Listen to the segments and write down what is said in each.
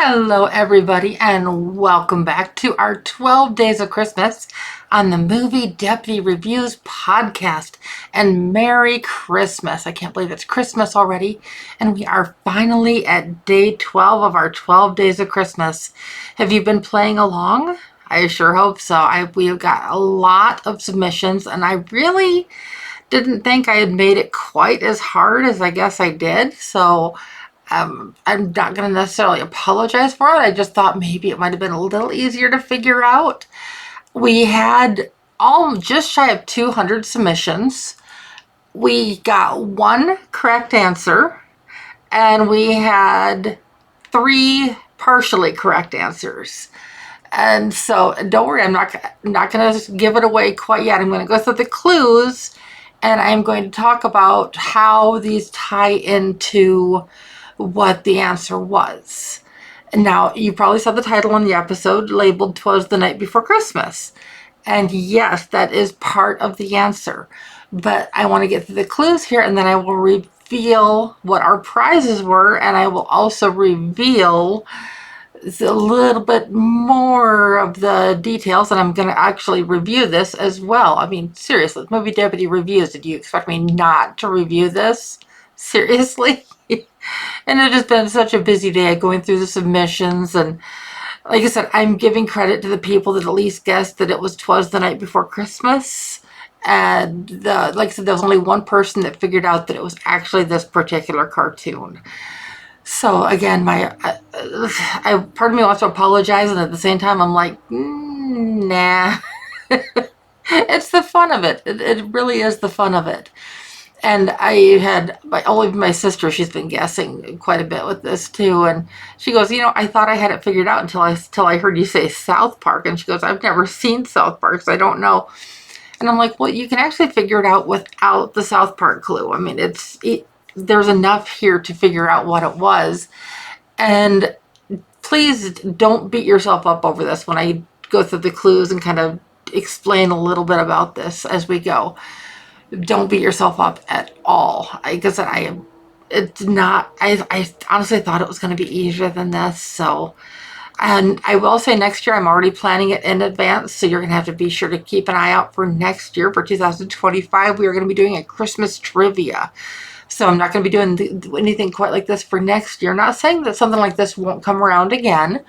Hello, everybody, and welcome back to our 12 Days of Christmas on the Movie Deputy Reviews podcast. And Merry Christmas. I can't believe it's Christmas already. And we are finally at day 12 of our 12 Days of Christmas. Have you been playing along? I sure hope so. We've got a lot of submissions, and I really didn't think I had made it quite as hard as I guess I did. So I'm not going to necessarily apologize for it. I just thought maybe it might have been a little easier to figure out. We had just shy of 200 submissions. We got one correct answer, and we had 3 partially correct answers. And so don't worry, I'm not going to give it away quite yet. I'm going to go through the clues, and I'm going to talk about how these tie into what the answer was. Now, you probably saw the title on the episode labeled "Twas the Night Before Christmas." And yes, that is part of the answer. But I want to get through the clues here, and then I will reveal what our prizes were, and I will also reveal a little bit more of the details, and I'm going to actually review this as well. I mean, seriously, Movie Deputy Reviews, did you expect me not to review this? Seriously? And it has been such a busy day going through the submissions, and like I said, I'm giving credit to the people that at least guessed that it was "Twas the Night Before Christmas." And like I said, there was only one person that figured out that it was actually this particular cartoon. So again, part of me wants to apologize, and at the same time, I'm like, nah. It's the fun of it. It really is the fun of it. And I had only my sister, she's been guessing quite a bit with this too. And she goes, I thought I had it figured out until I heard you say South Park. And she goes, I've never seen South Park, so I don't know. And I'm like, well, you can actually figure it out without the South Park clue. I mean, there's enough here to figure out what it was. And please don't beat yourself up over this when I go through the clues and kind of explain a little bit about this as we go. Don't beat yourself up at all. Because it's not, I honestly thought it was going to be easier than this. So, and I will say next year, I'm already planning it in advance. So you're going to have to be sure to keep an eye out for next year. For 2025, we are going to be doing a Christmas trivia. So I'm not going to be doing anything quite like this for next year. Not saying that something like this won't come around again.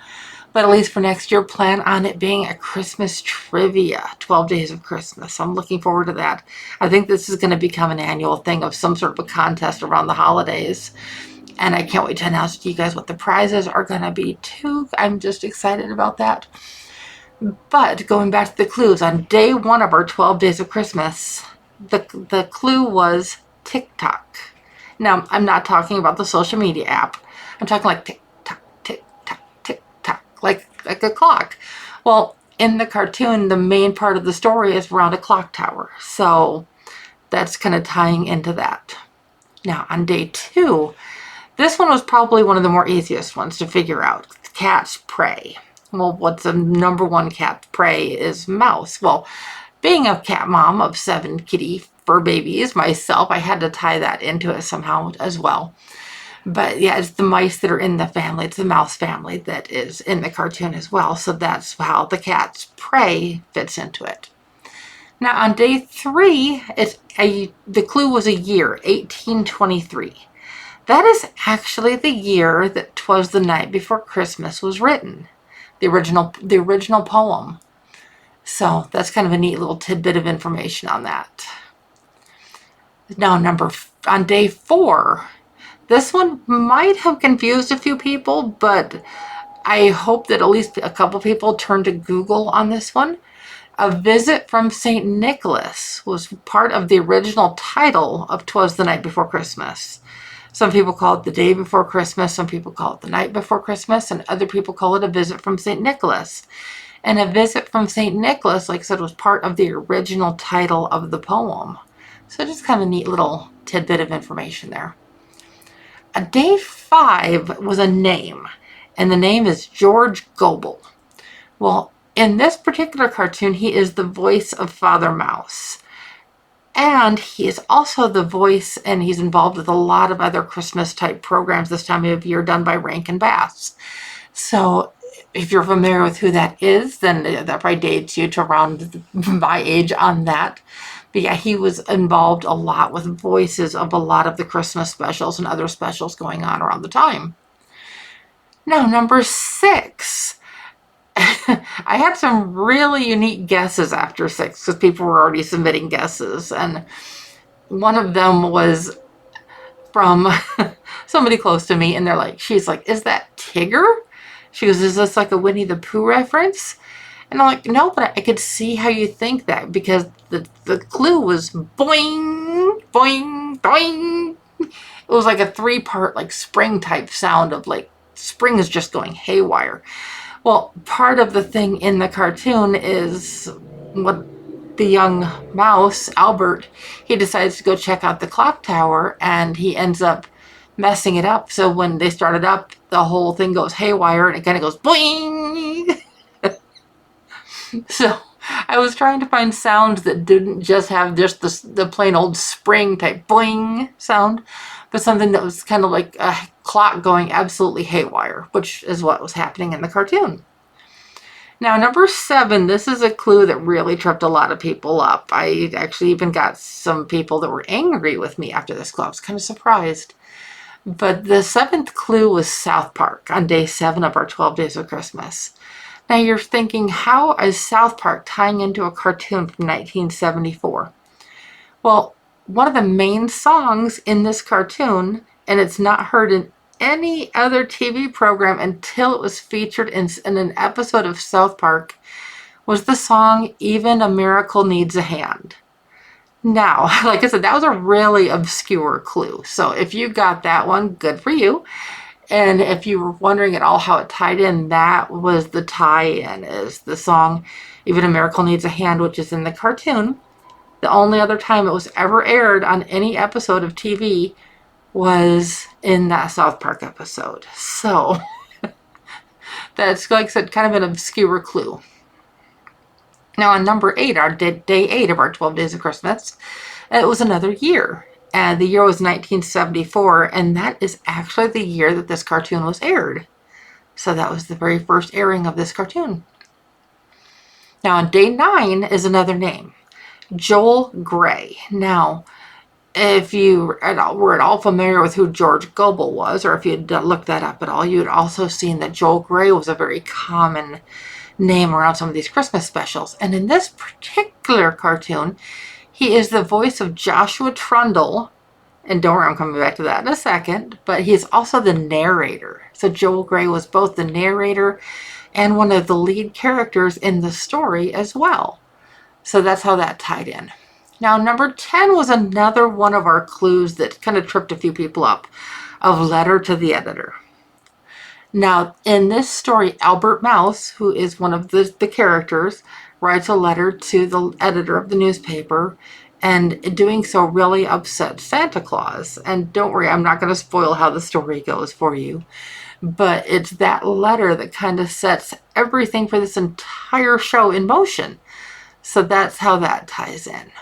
But at least for next year, plan on it being a Christmas trivia, 12 Days of Christmas. So I'm looking forward to that. I think this is going to become an annual thing of some sort of a contest around the holidays. And I can't wait to announce to you guys what the prizes are going to be too. I'm just excited about that. But going back to the clues, on day 1 of our 12 Days of Christmas, the clue was TikTok. Now, I'm not talking about the social media app. I'm talking like TikTok. Like a clock. Well, in the cartoon, the main part of the story is around a clock tower. So that's kind of tying into that. Now, on day 2, this one was probably one of the more easiest ones to figure out. Cat's prey. Well, what's the number 1 cat's prey is mouse. Well, being a cat mom of 7 kitty fur babies myself, I had to tie that into it somehow as well. But yeah, it's the mice that are in the family. It's the mouse family that is in the cartoon as well. So that's how the cat's prey fits into it. Now on day 3, the clue was a year, 1823. That is actually the year that "Twas the Night Before Christmas" was written. The original poem. So that's kind of a neat little tidbit of information on that. Now on day 4, this one might have confused a few people, but I hope that at least a couple people turned to Google on this one. A Visit from St. Nicholas was part of the original title of "Twas the Night Before Christmas." Some people call it "The Day Before Christmas," some people call it "The Night Before Christmas," and other people call it "A Visit from St. Nicholas." And "A Visit from St. Nicholas," like I said, was part of the original title of the poem. So just kind of a neat little tidbit of information there. Day 5 was a name, and the name is George Gobel. Well, in this particular cartoon, he is the voice of Father Mouse. And he is also the voice, and he's involved with a lot of other Christmas-type programs this time of year done by Rankin Bass. So if you're familiar with who that is, then that probably dates you to around my age on that. But yeah, he was involved a lot with voices of a lot of the Christmas specials and other specials going on around the time. Now, number 6. I had some really unique guesses after 6 because people were already submitting guesses. And one of them was from somebody close to me, and she's like, is that Tigger? She goes, is this like a Winnie the Pooh reference? And I'm like, no, but I could see how you think that, because the clue was boing, boing, boing. It was like a 3-part like spring type sound of like spring is just going haywire. Well, part of the thing in the cartoon is what the young mouse, Albert, he decides to go check out the Clocktower, and he ends up messing it up. So when they start it up, the whole thing goes haywire, and it kind of goes boing. So I was trying to find sounds that didn't just have just the plain old spring type boing sound, but something that was kind of like a clock going absolutely haywire, which is what was happening in the cartoon. Now, number 7, this is a clue that really tripped a lot of people up. I actually even got some people that were angry with me after this clue. I was kind of surprised. But the 7th clue was South Park on day 7 of our 12 Days of Christmas. Now you're thinking, how is South Park tying into a cartoon from 1974? Well, one of the main songs in this cartoon, and it's not heard in any other TV program until it was featured in an episode of South Park, was the song Even a Miracle Needs a Hand. Now, like I said, that was a really obscure clue. So if you got that one, good for you. And if you were wondering at all how it tied in, that was the tie-in, is the song Even a Miracle Needs a Hand, which is in the cartoon. The only other time it was ever aired on any episode of TV was in that South Park episode. So that's, like I said, kind of an obscure clue. Now on number 8, our day 8 of our 12 Days of Christmas, it was another year. And the year was 1974, and that is actually the year that this cartoon was aired. So that was the very first airing of this cartoon. Now on day 9 is another name, Joel Grey. Now, if you were at all familiar with who George Gobel was, or if you had looked that up at all, you had also seen that Joel Grey was a very common name around some of these Christmas specials. And in this particular cartoon, he is the voice of Joshua Trundle, and don't worry, I'm coming back to that in a second, but he is also the narrator. So Joel Grey was both the narrator and one of the lead characters in the story as well. So that's how that tied in. Now, number 10 was another one of our clues that kind of tripped a few people up, of letter to the editor. Now, in this story, Albert Mouse, who is one of the characters, writes a letter to the editor of the newspaper, and doing so really upset Santa Claus. And don't worry, I'm not going to spoil how the story goes for you, but it's that letter that kind of sets everything for this entire show in motion. So that's how that ties in.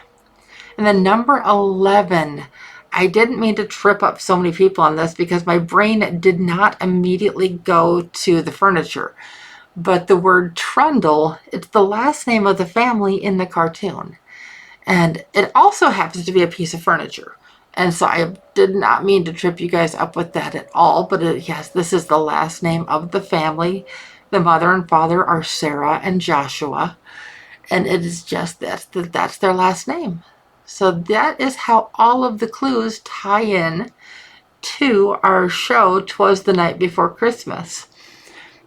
And then number 11, I didn't mean to trip up so many people on this because my brain did not immediately go to the furniture. But the word Trundle, it's the last name of the family in the cartoon. And it also happens to be a piece of furniture. And so I did not mean to trip you guys up with that at all. But yes, this is the last name of the family. The mother and father are Sarah and Joshua. And it is just that's their last name. So that is how all of the clues tie in to our show, Twas the Night Before Christmas.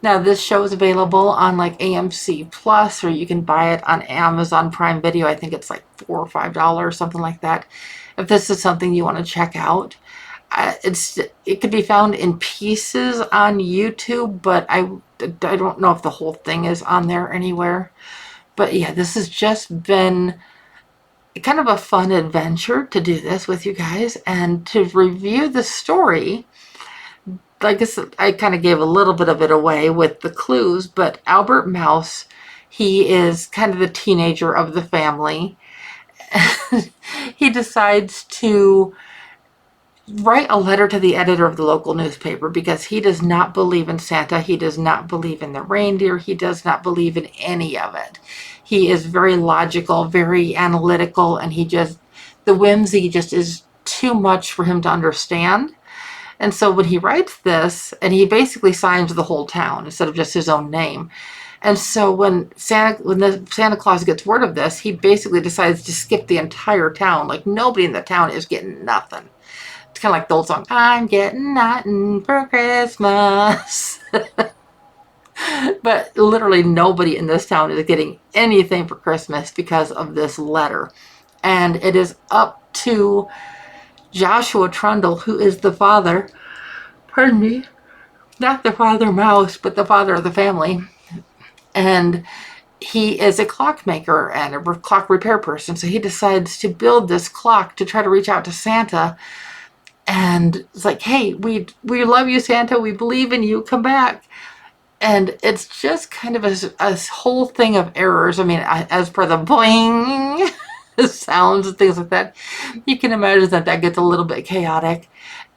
Now, this show is available on like AMC Plus, or you can buy it on Amazon Prime Video. I think it's like $4 or $5, something like that. If this is something you want to check out, it could be found in pieces on YouTube, but I don't know if the whole thing is on there anywhere. But yeah, this has just been kind of a fun adventure to do this with you guys and to review the story. I guess I kind of gave a little bit of it away with the clues, but Albert Mouse, he is kind of the teenager of the family. He decides to write a letter to the editor of the local newspaper because he does not believe in Santa. He does not believe in the reindeer. He does not believe in any of it. He is very logical, very analytical, and the whimsy just is too much for him to understand. And so when he writes this, and he basically signs the whole town instead of just his own name. And so when the Santa Claus gets word of this, he basically decides to skip the entire town. Like nobody in the town is getting nothing. It's kind of like the old song, I'm getting nothing for Christmas. But literally nobody in this town is getting anything for Christmas because of this letter. And it is up to Joshua Trundle, who is the father, pardon me, not the father mouse, but the father of the family. And he is a clockmaker and a clock repair person. So he decides to build this clock to try to reach out to Santa. And it's like, hey, we love you, Santa. We believe in you. Come back. And it's just kind of a whole thing of errors. I mean, as per the boing sounds and things like that, you can imagine that gets a little bit chaotic.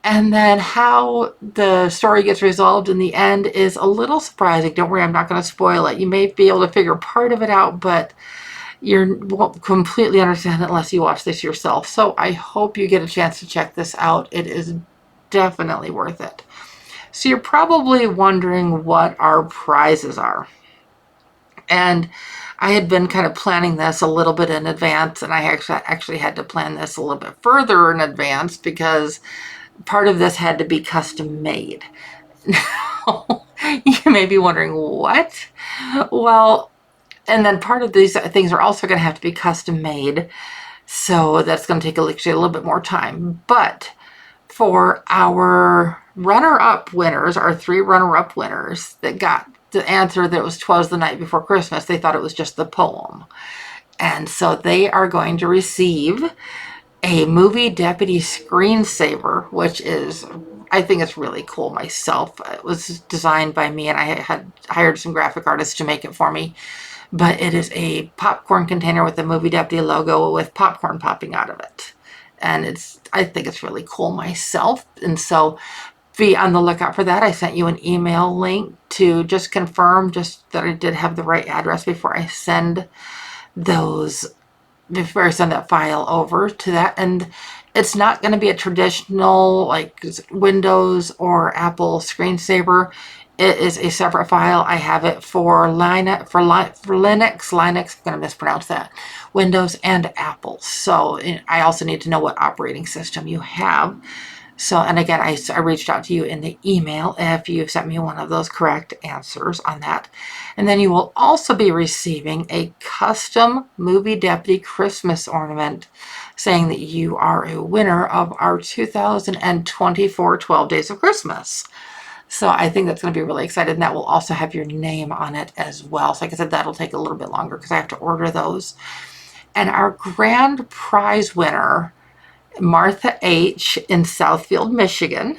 And then how the story gets resolved in the end is a little surprising. Don't worry, I'm not going to spoil it. You may be able to figure part of it out, but you won't completely understand it unless you watch this yourself. So I hope you get a chance to check this out. It is definitely worth it. So you're probably wondering what our prizes are. And I had been kind of planning this a little bit in advance, and I actually had to plan this a little bit further in advance because part of this had to be custom made. Now, you may be wondering, what? Well, and then part of these things are also going to have to be custom made, so that's going to take actually a little bit more time. But for our runner-up winners, our 3 runner-up winners that got the answer that it was "'Twas the Night Before Christmas," they thought it was just the poem. And so they are going to receive a movie deputy screensaver, which is, I think it's really cool myself. It was designed by me, and I had hired some graphic artists to make it for me. But it is a popcorn container with the movie deputy logo with popcorn popping out of it. And I think it's really cool myself. And so be on the lookout for that. I sent you an email link to just confirm just that I did have the right address before I send that file over to that. And it's not going to be a traditional like Windows or Apple screensaver. It is a separate file. I have it for Linux, I'm going to mispronounce that, Windows and Apple. So I also need to know what operating system you have. So, and again, I reached out to you in the email if you sent me one of those correct answers on that. And then you will also be receiving a custom Movie Deputy Christmas ornament saying that you are a winner of our 2024 12 Days of Christmas. So I think that's going to be really exciting. And that will also have your name on it as well. So like I said, that'll take a little bit longer because I have to order those. And our grand prize winner, Martha H. in Southfield, Michigan,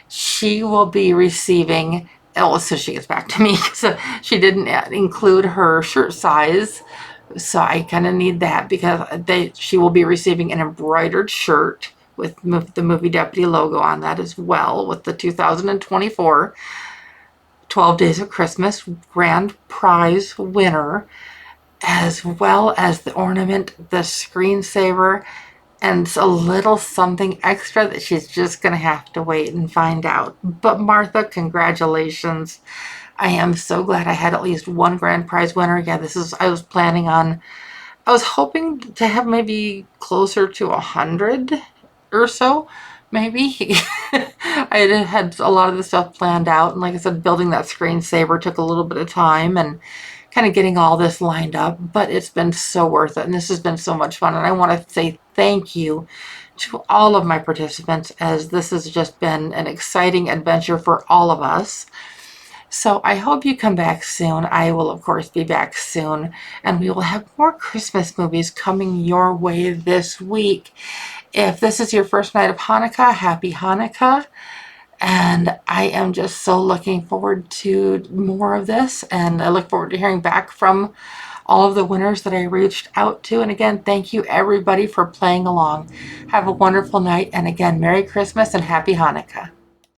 she will be receiving, so she gets back to me. So she didn't include her shirt size. So I kind of need that because she will be receiving an embroidered shirt with the Movie Deputy logo on that as well, with the 2024 12 Days of Christmas grand prize winner, as well as the ornament, the screensaver, and a little something extra that she's just going to have to wait and find out. But Martha, congratulations. I am so glad I had at least one grand prize winner. Yeah, I was hoping to have maybe closer to 100 or so, maybe. I had a lot of the stuff planned out, and like I said, building that screensaver took a little bit of time and kind of getting all this lined up, but it's been so worth it, and this has been so much fun. And I want to say thank you to all of my participants, as this has just been an exciting adventure for all of us. So I hope you come back soon. I will, of course, be back soon, and we will have more Christmas movies coming your way this week. If this is your first night of Hanukkah, happy Hanukkah. And I am just so looking forward to more of this, and I look forward to hearing back from all of the winners that I reached out to. And again, thank you everybody for playing along. Have a wonderful night. And again, Merry Christmas and Happy Hanukkah.